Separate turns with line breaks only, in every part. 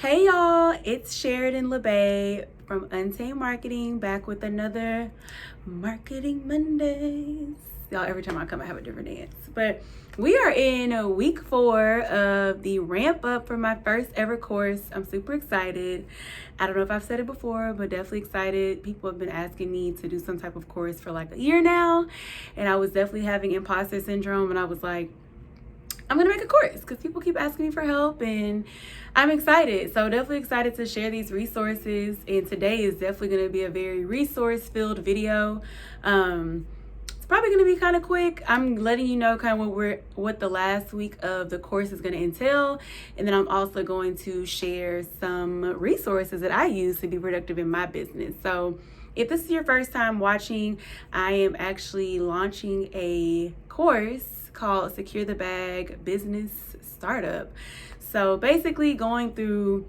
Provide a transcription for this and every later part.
Hey y'all, it's Sheridan LeBay from Untamed Marketing, back with another Marketing Mondays. Y'all, every time I come, I have a different dance. But we are in week 4 of the ramp up for my first ever course. I'm super excited. I don't know if I've said it before, but definitely excited. People have been asking me to do some type of course for like a year now. And I was definitely having imposter syndrome, and I was like, I'm gonna make a course because people keep asking me for help, and I'm excited. So definitely excited to share these resources. And today is definitely gonna be a very resource-filled video. It's probably gonna be kind of quick. I'm letting you know kind of what the last week of the course is gonna entail, and then I'm also going to share some resources that I use to be productive in my business. So if this is your first time watching, I am actually launching a course called Secure the Bag Business Startup. So basically going through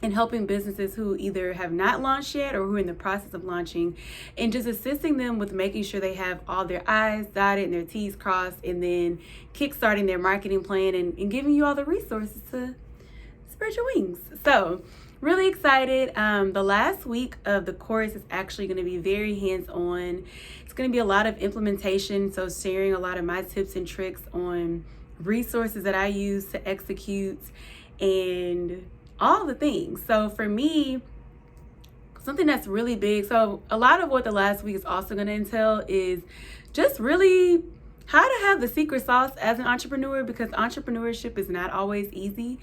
and helping businesses who either have not launched yet or who are in the process of launching, and just assisting them with making sure they have all their I's dotted and their T's crossed, and then kickstarting their marketing plan and giving you all the resources to spread your wings. So really excited. The last week of the course is actually going to be very hands-on. It's going to be a lot of implementation, so sharing a lot of my tips and tricks on resources that I use to execute and all the things. So for me, something that's really big, so a lot of what the last week is also going to entail is just really how to have the secret sauce as an entrepreneur, because entrepreneurship is not always easy,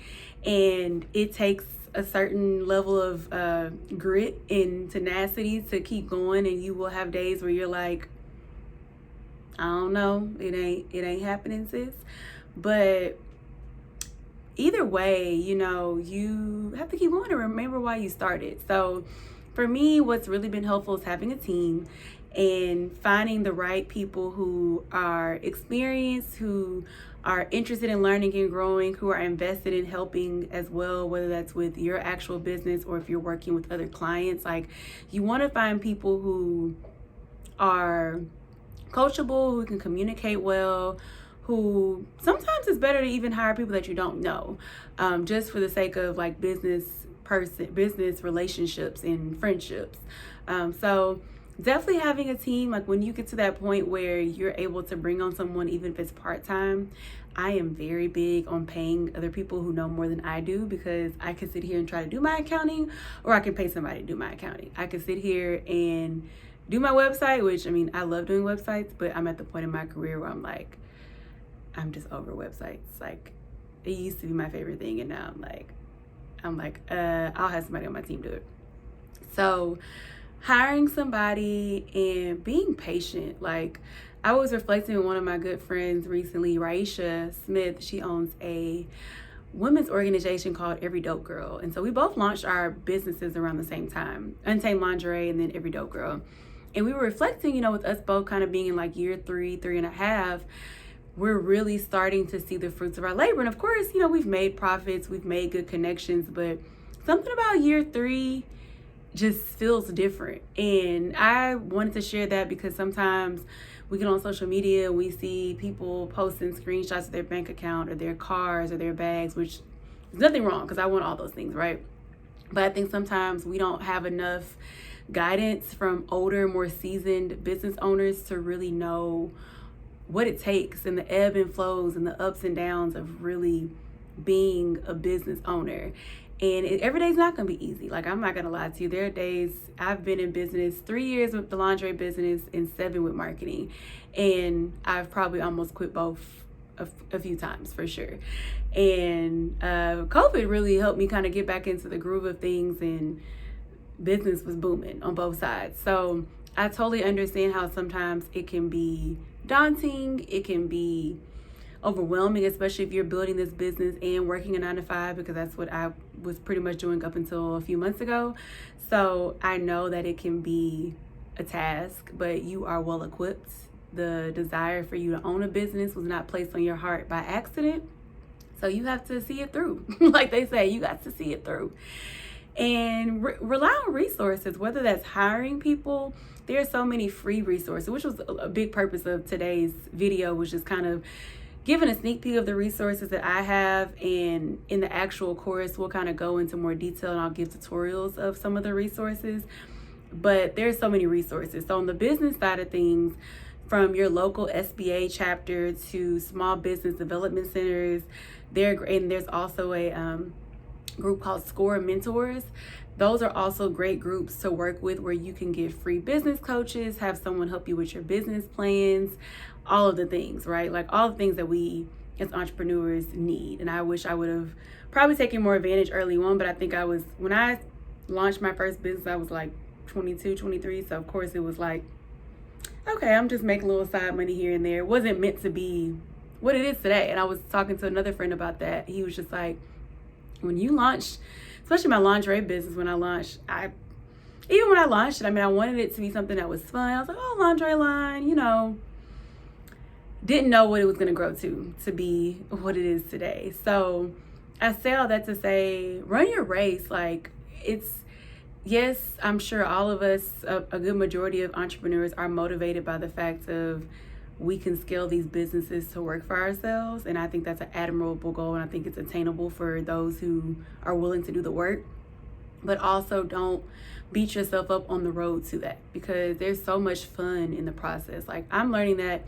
and it takes a certain level of grit and tenacity to keep going. And you will have days where you're like, I don't know, it ain't happening, sis. But either way, you have to keep going and remember why you started. So for me, what's really been helpful is having a team and finding the right people who are experienced, who are interested in learning and growing, who are invested in helping as well, whether that's with your actual business or if you're working with other clients. Like, you want to find people who are coachable, who can communicate well, who sometimes it's better to even hire people that you don't know, just for the sake of like business relationships and friendships. So definitely having a team, like when you get to that point where you're able to bring on someone, even if it's part-time. I am very big on paying other people who know more than I do, because I can sit here and try to do my accounting, or I can pay somebody to do my accounting. I can sit here and do my website, which, I mean, I love doing websites, but I'm at the point in my career where I'm like, I'm just over websites. Like, it used to be my favorite thing, and now I'm like, I'll have somebody on my team do it. So hiring somebody and being patient. Like, I was reflecting with one of my good friends recently, Raisha Smith. She owns a women's organization called Every Dope Girl. And so we both launched our businesses around the same time, Untamed Lingerie and then Every Dope Girl. And we were reflecting, with us both kind of being in like year 3.5, we're really starting to see the fruits of our labor. And of course, we've made profits, we've made good connections, but something about year 3 just feels different. And I wanted to share that because sometimes we get on social media, we see people posting screenshots of their bank account or their cars or their bags, which is nothing wrong, because I want all those things, right? But I think sometimes we don't have enough guidance from older, more seasoned business owners to really know what it takes, and the ebb and flows and the ups and downs of really being a business owner. And every day's not going to be easy. Like, I'm not going to lie to you. There are days I've been in business 3 years with the lingerie business and 7 with marketing. And I've probably almost quit both a few times for sure. And COVID really helped me kind of get back into the groove of things, and business was booming on both sides. So I totally understand how sometimes it can be daunting. It can be overwhelming, especially if you're building this business and working a 9-to-5, because that's what I was pretty much doing up until a few months ago. So I know that it can be a task, but you are well equipped. The desire for you to own a business was not placed on your heart by accident. So you have to see it through. Like they say, you got to see it through. And rely on resources, whether that's hiring people. There are so many free resources, which was a big purpose of today's video, which is kind of giving a sneak peek of the resources that I have, and in the actual course we'll kind of go into more detail and I'll give tutorials of some of the resources. But there's so many resources. So on the business side of things, from your local SBA chapter to small business development centers, there's also a group called Score Mentors. Those are also great groups to work with, where you can get free business coaches, have someone help you with your business plans, all of the things, right? Like all the things that we as entrepreneurs need. And I wish I would have probably taken more advantage early on, but I think when I launched my first business, I was like 22, 23. So of course it was like, okay, I'm just making a little side money here and there. It wasn't meant to be what it is today. And I was talking to another friend about that. He was just like, when you launched, especially my lingerie business, when I launched, even when I launched it, I mean, I wanted it to be something that was fun. I was like, oh, lingerie line, didn't know what it was going to grow to be what it is today. So I say all that to say, run your race. Like, yes, I'm sure all of us, a good majority of entrepreneurs are motivated by the fact of we can scale these businesses to work for ourselves. And I think that's an admirable goal. And I think it's attainable for those who are willing to do the work. But also don't beat yourself up on the road to that, because there's so much fun in the process. Like, I'm learning that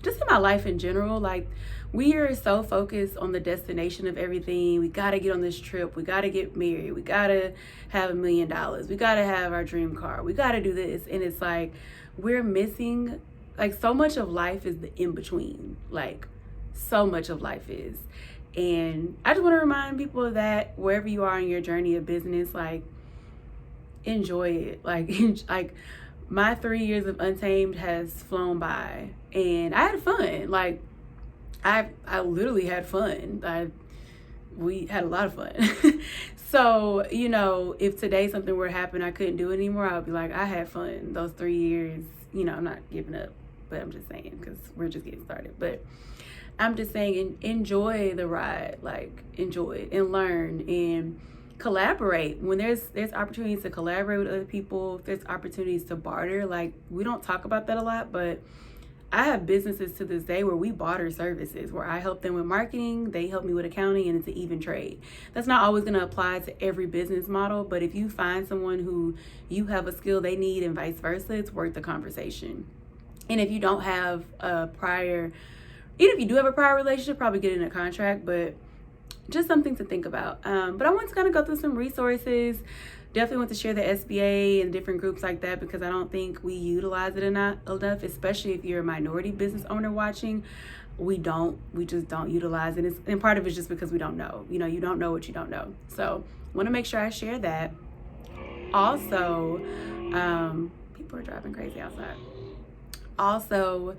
just in my life in general. Like, we are so focused on the destination of everything. We got to get on this trip. We got to get married. We got to have $1 million. We got to have our dream car. We got to do this. And it's like, we're missing, like, so much of life is the in-between. Like, so much of life is. And I just want to remind people of that wherever you are in your journey of business. Like, enjoy it. Like, my 3 years of Untamed has flown by, and I had fun. Like, I literally had fun. We had a lot of fun. So, if today something were to happen, I couldn't do it anymore, I would be like, I had fun those 3 years. I'm not giving up, but I'm just saying, because we're just getting started. But I'm just saying, enjoy the ride. Like, enjoy it and learn and collaborate. When there's opportunities to collaborate with other people, there's opportunities to barter. Like, we don't talk about that a lot, but I have businesses to this day where we barter services, where I help them with marketing, they help me with accounting, and it's an even trade. That's not always going to apply to every business model, but if you find someone who you have a skill they need and vice versa, it's worth the conversation. And if you don't have even if you do have a prior relationship, probably get in a contract, but just something to think about. But I want to kind of go through some resources. Definitely want to share the SBA and different groups like that, because I don't think we utilize it enough, especially if you're a minority business owner watching. We just don't utilize it. And part of it's just because we don't know. You don't know what you don't know. So want to make sure I share that. Also, people are driving crazy outside. Also,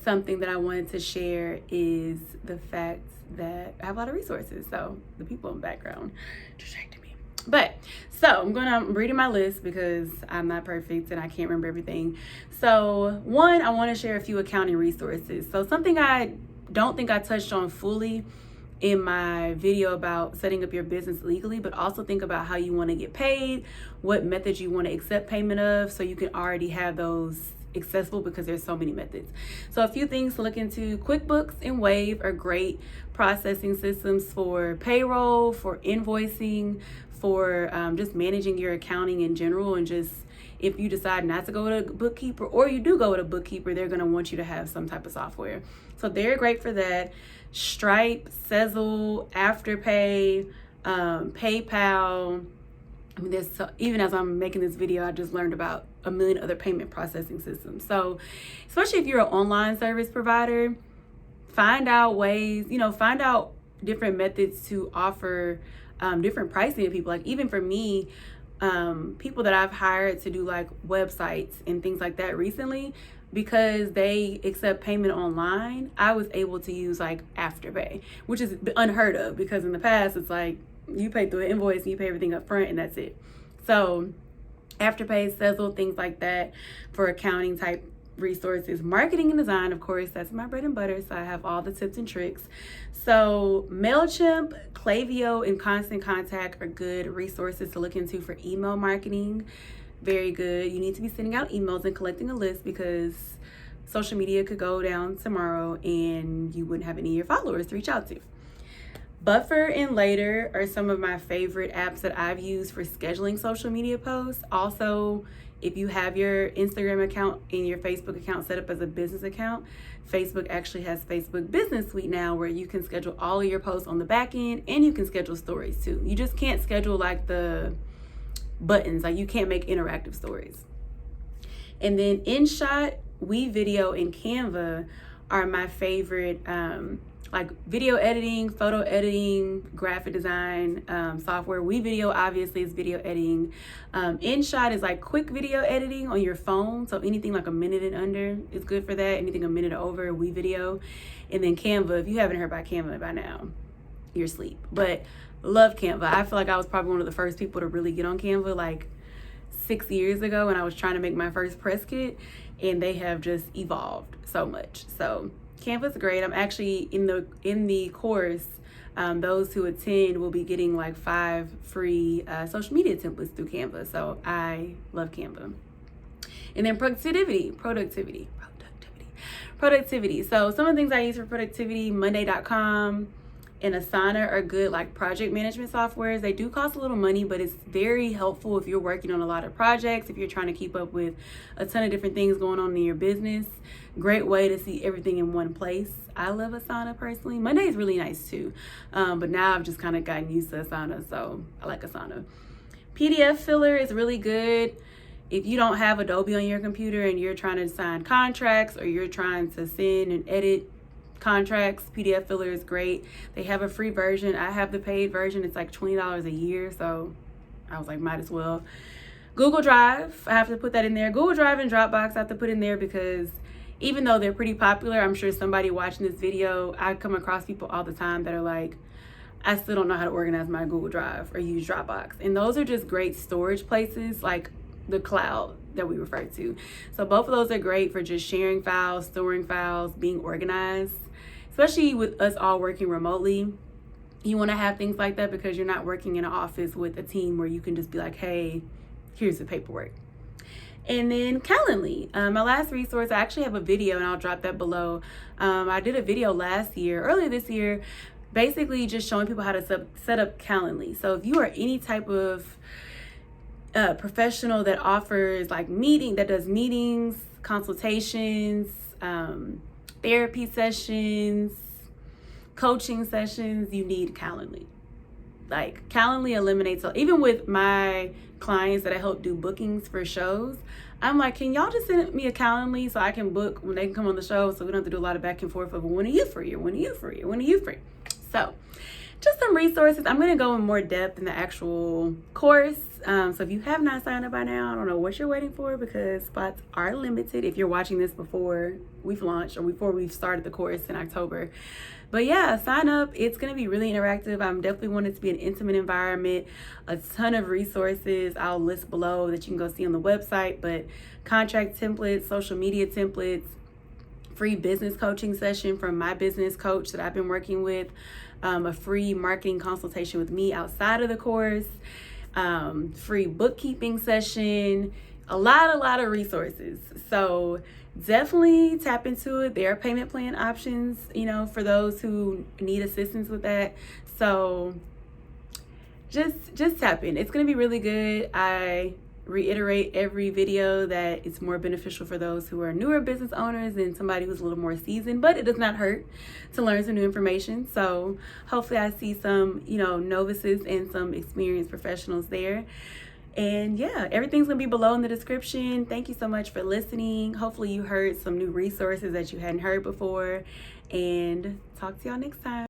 something that I wanted to share is the fact that I have a lot of resources. So the people in the background distracted me. But so I'm reading my list because I'm not perfect and I can't remember everything. So one, I want to share a few accounting resources. So something I don't think I touched on fully in my video about setting up your business legally, but also think about how you want to get paid, what methods you want to accept payment of, so you can already have those accessible, because there's so many methods. So a few things to look into: QuickBooks and Wave are great processing systems for payroll, for invoicing, for just managing your accounting in general. And just if you decide not to go with a bookkeeper, or you do go with a bookkeeper, they're going to want you to have some type of software. So they're great for that. Stripe, Sezzle, Afterpay, PayPal. I mean, even as I'm making this video, I just learned about a million other payment processing systems. So especially if you're an online service provider, find out ways, find out different methods to offer different pricing to people. Like, even for me, people that I've hired to do like websites and things like that recently, because they accept payment online, I was able to use like Afterpay, which is unheard of, because in the past it's like you pay through an invoice and you pay everything up front and that's it. So Afterpay, Sezzle, things like that for accounting type resources. Marketing and design, of course, that's my bread and butter, so I have all the tips and tricks. So MailChimp, Klaviyo, and Constant Contact are good resources to look into for email marketing. Very good. You need to be sending out emails and collecting a list, because social media could go down tomorrow and you wouldn't have any of your followers to reach out to. Buffer and Later are some of my favorite apps that I've used for scheduling social media posts. Also, if you have your Instagram account and your Facebook account set up as a business account, Facebook actually has Facebook Business Suite now where you can schedule all of your posts on the back end, and you can schedule stories too. You just can't schedule like the buttons, like you can't make interactive stories. And then InShot, WeVideo, and Canva are my favorite like video editing, photo editing, graphic design software. WeVideo obviously is video editing. InShot is like quick video editing on your phone. So anything like a minute and under is good for that. Anything a minute over, WeVideo. And then Canva, if you haven't heard about Canva by now, you're asleep. But love Canva. I feel like I was probably one of the first people to really get on Canva like 6 years ago when I was trying to make my first press kit, and they have just evolved so much. So Canva's great. I'm actually in the course, those who attend will be getting like 5 free social media templates through Canva. So I love Canva. And then productivity. So some of the things I use for productivity, Monday.com and Asana are good like project management softwares. They do cost a little money, but it's very helpful if you're working on a lot of projects, if you're trying to keep up with a ton of different things going on in your business. Great way to see everything in one place. I love Asana personally. Monday is really nice too, but now I've just kind of gotten used to Asana, so I like Asana. PDF Filler is really good. If you don't have Adobe on your computer and you're trying to sign contracts or you're trying to send and edit contracts, PDF Filler is great. They have a free version. I have the paid version. It's like $20 a year, so I was like, might as well. Google Drive, I have to put that in there. Google Drive and Dropbox I have to put in there because even though they're pretty popular, I'm sure somebody watching this video, I come across people all the time that are like, I still don't know how to organize my Google Drive or use Dropbox. And those are just great storage places, like the cloud that we refer to. So both of those are great for just sharing files, storing files, being organized. Especially with us all working remotely, you want to have things like that because you're not working in an office with a team where you can just be like, hey, here's the paperwork. And then Calendly, my last resource, I actually have a video and I'll drop that below. I did a video earlier this year, basically just showing people how to set up Calendly. So if you are any type of professional that offers like that does meetings, consultations, therapy sessions, coaching sessions, you need Calendly. Like Calendly eliminates, so even with my clients that I help do bookings for shows, I'm like, can y'all just send me a Calendly so I can book when they can come on the show, so we don't have to do a lot of back and forth of when are you free or when are you free or when are you free. So just some resources. I'm going to go in more depth in the actual course. So if you have not signed up by now, I don't know what you're waiting for because spots are limited if you're watching this before we've launched or before we've started the course in October. But yeah, sign up. It's going to be really interactive. I'm definitely wanting it to be an intimate environment, a ton of resources I'll list below that you can go see on the website, but contract templates, social media templates, free business coaching session from my business coach that I've been working with, a free marketing consultation with me outside of the course, free bookkeeping session, a lot of resources. So definitely tap into it. There are payment plan options, for those who need assistance with that. So just tap in. It's going to be really good. I reiterate every video that it's more beneficial for those who are newer business owners than somebody who's a little more seasoned, but it does not hurt to learn some new information. So hopefully I see some, novices and some experienced professionals there. And yeah, everything's gonna be below in the description. Thank you so much for listening. Hopefully you heard some new resources that you hadn't heard before, and talk to y'all next time.